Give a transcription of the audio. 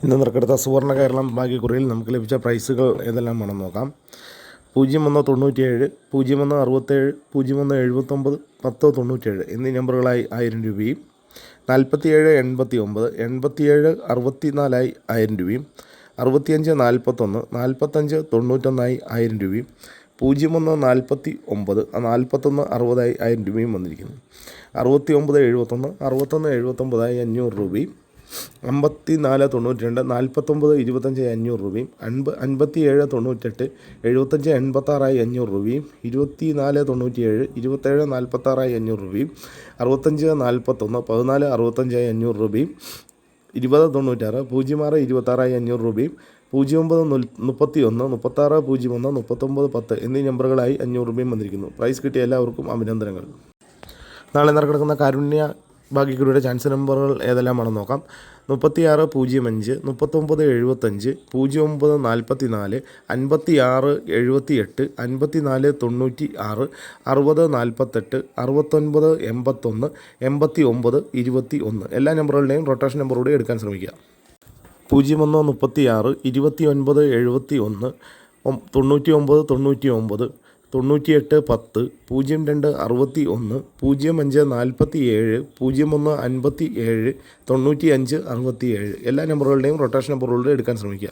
ഇന്ന് നറുക്കെടുത്ത സുവർണ്ണ കേരളം ഭാഗ്യക്കുറിയിൽ നമുക്ക് ലഭിച്ച പ്രൈസുകൾ ഏതെല്ലാം വേണമെന്ന് നോക്കാം. 0197, 0167, 0179, 1097 എന്നീ നമ്പറുകളായി 1000 രൂപയും, 4789, 8764 1000 രൂപയും, 6541, 4591 1000 രൂപയും, 0149, 4160 1000 രൂപയും വന്നിരിക്കുന്നു. 6971, 6179 500 രൂപയും, 5492, 4925 500 രൂപയും, 5798, 7586 500 രൂപയും, 2497, 2746 500 രൂപയും, 6541, 1465 500 രൂപയും, 2096, 06 26 500 രൂപയും, 0931, 3601, 3910 എന്നീ നമ്പറുകളായി 500 രൂപയും വന്നിരിക്കുന്നു. പ്രൈസ് കിട്ടിയ എല്ലാവർക്കും അഭിനന്ദനങ്ങൾ. നാളെ നടക്കുന്ന കാരുണ്യ ഭാഗ്യക്കുറിയുടെ ചാൻസ് നമ്പറുകൾ ഏതെല്ലാമാണെന്ന് നോക്കാം. 3605, 3975, 0944, 5678, 5496, 6048, 6981, 8921 എല്ലാ നമ്പറുകളുടെയും റൊട്ടേഷൻ നമ്പറോടെ എടുക്കാൻ ശ്രമിക്കുക. 0136, 2971, 9999, 9810, 0261, 0547, 0157, 9567 എല്ലാ നമ്പറുകളുടെയും റൊട്ടേഷൻ നമ്പറുകളുടെ എടുക്കാൻ ശ്രമിക്കുക.